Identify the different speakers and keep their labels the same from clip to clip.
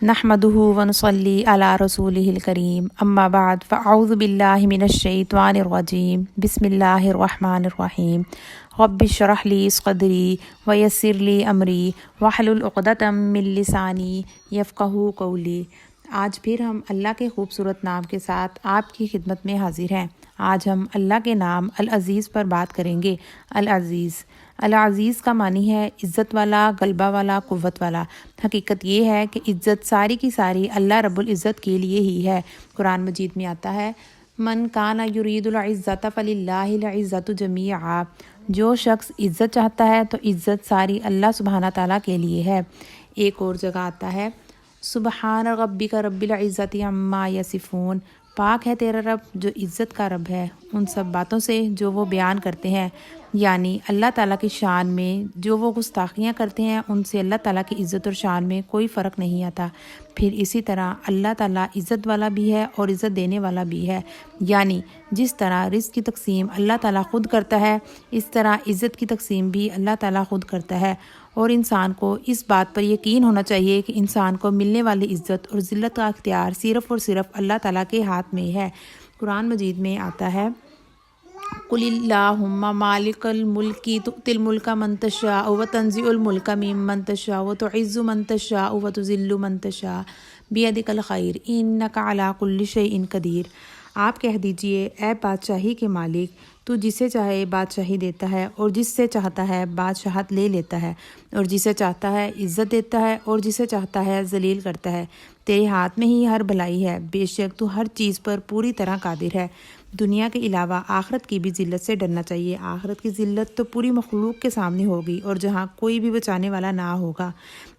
Speaker 1: نحمدہ ونصلی علی رسولہ الکریم اما بعد فاعوذ باللہ من الشیطان الرجیم بسم اللہ الرحمن الرحیم رب اشرح لی صدری ویسر لی امری واحلل عقدۃ من لسانی یفقہوا قولی۔ آج پھر ہم اللہ کے خوبصورت نام کے ساتھ آپ کی خدمت میں حاضر ہیں۔ آج ہم اللہ کے نام العزیز پر بات کریں گے۔ العزیز کا معنی ہے عزت والا، غلبہ والا، قوت والا۔ حقیقت یہ ہے کہ عزت ساری کی ساری اللہ رب العزت کے لیے ہی ہے۔ قرآن مجید میں آتا ہے من کان یرید العزت فللہ العزت جمیعا، جو شخص عزت چاہتا ہے تو عزت ساری اللہ سبحانہ تعالیٰ کے لیے ہے۔ ایک اور جگہ آتا ہے سبحان ربک رب العزت عما یصفون، پاک ہے تیرا رب جو عزت کا رب ہے ان سب باتوں سے جو وہ بیان کرتے ہیں، یعنی اللہ تعالیٰ کی شان میں جو وہ گستاخیاں کرتے ہیں ان سے اللہ تعالیٰ کی عزت اور شان میں کوئی فرق نہیں آتا۔ پھر اسی طرح اللہ تعالیٰ عزت والا بھی ہے اور عزت دینے والا بھی ہے، یعنی جس طرح رزق کی تقسیم اللہ تعالیٰ خود کرتا ہے اس طرح عزت کی تقسیم بھی اللہ تعالیٰ خود کرتا ہے، اور انسان کو اس بات پر یقین ہونا چاہیے کہ انسان کو ملنے والی عزت اور ذلت کا اختیار صرف اور صرف اللہ تعالیٰ کے ہاتھ میں ہے۔ قرآن مجید میں آتا ہے قل اللہم مالک الملک تؤتی الملک من تشاء وتنزع الملک ممن تشاء وتعز من تشاء وتذل من تشاء بیدک الخیر انک علی کل شیء قدیر۔ آپ کہہ دیجئے اے بادشاہی کے مالک، تو جسے چاہے بادشاہی دیتا ہے اور جس سے چاہتا ہے بادشاہت لے لیتا ہے، اور جسے چاہتا ہے عزت دیتا ہے اور جسے چاہتا ہے ذلیل کرتا ہے۔ تیرے ہاتھ میں ہی ہر بھلائی ہے، بے شک تو ہر چیز پر پوری طرح قادر ہے۔ دنیا کے علاوہ آخرت کی بھی ذلت سے ڈرنا چاہیے۔ آخرت کی ذلت تو پوری مخلوق کے سامنے ہوگی اور جہاں کوئی بھی بچانے والا نہ ہوگا،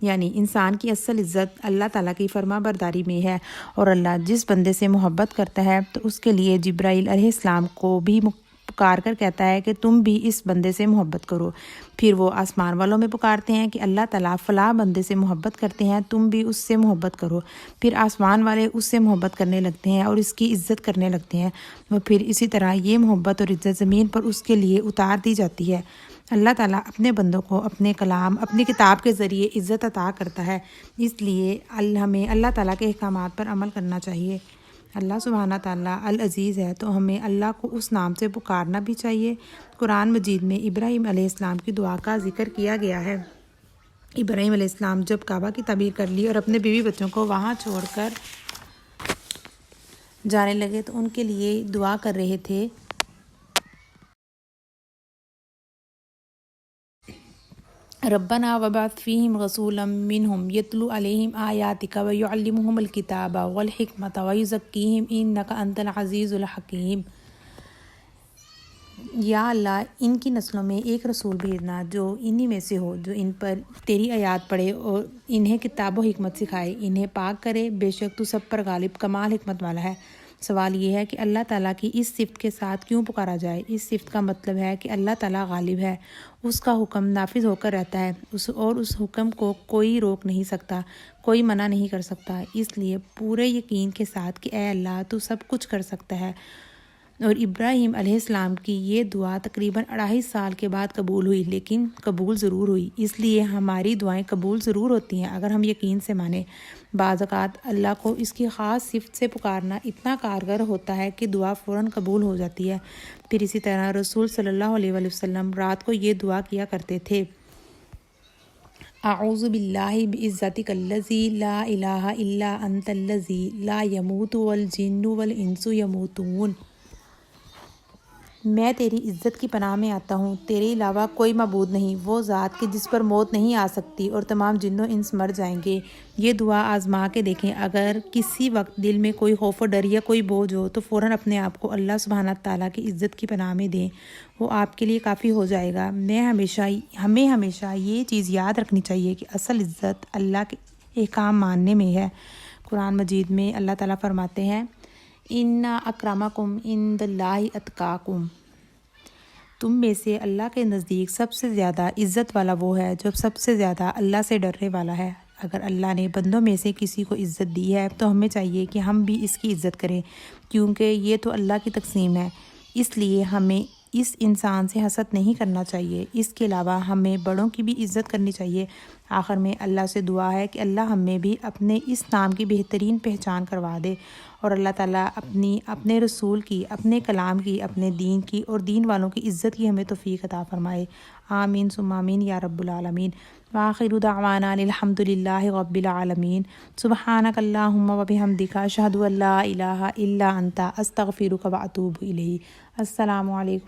Speaker 1: یعنی انسان کی اصل عزت اللہ تعالیٰ کی فرما برداری میں ہے، اور اللہ جس بندے سے محبت کرتا ہے تو اس کے لیے جبرائیل علیہ السلام کو بھی پکار کر کہتا ہے کہ تم بھی اس بندے سے محبت کرو۔ پھر وہ آسمان والوں میں پکارتے ہیں کہ اللہ تعالیٰ فلاں بندے سے محبت کرتے ہیں، تم بھی اس سے محبت کرو۔ پھر آسمان والے اس سے محبت کرنے لگتے ہیں اور اس کی عزت کرنے لگتے ہیں، اور پھر اسی طرح یہ محبت اور عزت زمین پر اس کے لیے اتار دی جاتی ہے۔ اللہ تعالیٰ اپنے بندوں کو اپنے کلام، اپنی کتاب کے ذریعے عزت عطا کرتا ہے، اس لیے ہمیں اللہ تعالیٰ کے احکامات پر عمل کرنا چاہیے۔ اللہ سبحانہ تعالیٰ العزیز ہے تو ہمیں اللہ کو اس نام سے پکارنا بھی چاہیے۔ قرآن مجید میں ابراہیم علیہ السلام کی دعا کا ذکر کیا گیا ہے۔ ابراہیم علیہ السلام جب کعبہ کی تعمیر کر لی اور اپنے بیوی بچوں کو وہاں چھوڑ کر جانے لگے تو ان کے لیے دعا کر رہے تھے ربنا وبعث فیہم رسولا منہم یتلو علیہم آیاتک ویعلمہم الکتاب والحکمت ویزکیہم انک انت العزیز الحکیم۔ یا اللہ ان کی نسلوں میں ایک رسول بھیجنا جو انہی میں سے ہو، جو ان پر تیری آیات پڑھے اور انہیں کتاب و حکمت سکھائے، انہیں پاک کرے، بے شک تو سب پر غالب کمال حکمت والا ہے۔ سوال یہ ہے کہ اللہ تعالیٰ کی اس صفت کے ساتھ کیوں پکارا جائے؟ اس صفت کا مطلب ہے کہ اللہ تعالیٰ غالب ہے، اس کا حکم نافذ ہو کر رہتا ہے، اور اس حکم کو کوئی روک نہیں سکتا، کوئی منع نہیں کر سکتا۔ اس لیے پورے یقین کے ساتھ کہ اے اللہ تو سب کچھ کر سکتا ہے۔ اور ابراہیم علیہ السلام کی یہ دعا تقریباً 2.5 سال کے بعد قبول ہوئی، لیکن قبول ضرور ہوئی۔ اس لیے ہماری دعائیں قبول ضرور ہوتی ہیں اگر ہم یقین سے مانیں۔ بعض اوقات اللہ کو اس کی خاص صفت سے پکارنا اتنا کارگر ہوتا ہے کہ دعا فوراً قبول ہو جاتی ہے۔ پھر اسی طرح رسول صلی اللہ علیہ وآلہ وسلم رات کو یہ دعا کیا کرتے تھے اعوذ باللہ بعزتک الذی لا الہ الا انت الذی لا یموت والجن والانس یموتون۔ میں تیری عزت کی پناہ میں آتا ہوں، تیرے علاوہ کوئی معبود نہیں، وہ ذات کہ جس پر موت نہیں آ سکتی اور تمام جن و انس مر جائیں گے۔ یہ دعا آزما کے دیکھیں، اگر کسی وقت دل میں کوئی خوف و ڈر یا کوئی بوجھ ہو تو فوراً اپنے آپ کو اللہ سبحانہ تعالیٰ کی عزت کی پناہ میں دیں، وہ آپ کے لیے کافی ہو جائے گا۔ ہمیں ہمیشہ یہ چیز یاد رکھنی چاہیے کہ اصل عزت اللہ کے احکام ماننے میں ہے۔ قرآن مجید میں اللہ تعالیٰ فرماتے ہیں ان اکرمکم عند اللہ اتقاکم، تم میں سے اللہ کے نزدیک سب سے زیادہ عزت والا وہ ہے جو سب سے زیادہ اللہ سے ڈرنے والا ہے۔ اگر اللہ نے بندوں میں سے کسی کو عزت دی ہے تو ہمیں چاہیے کہ ہم بھی اس کی عزت کریں، کیونکہ یہ تو اللہ کی تقسیم ہے۔ اس لیے ہمیں اس انسان سے حسد نہیں کرنا چاہیے۔ اس کے علاوہ ہمیں بڑوں کی بھی عزت کرنی چاہیے۔ آخر میں اللہ سے دعا ہے کہ اللہ ہمیں بھی اپنے اس نام کی بہترین پہچان کروا دے، اور اللہ تعالیٰ اپنے رسول کی، اپنے کلام کی، اپنے دین کی اور دین والوں کی عزت کی ہمیں توفیق عطا فرمائے۔ آمین ثم آمین یا رب العالمین۔ وآخر دعوانا الحمد للہ رب العالمین۔ سبحانک اللہم و بحمدک، اشہد ان لا الہ الا انت، استغفرک و اتوب الیک۔ السلام علیکم۔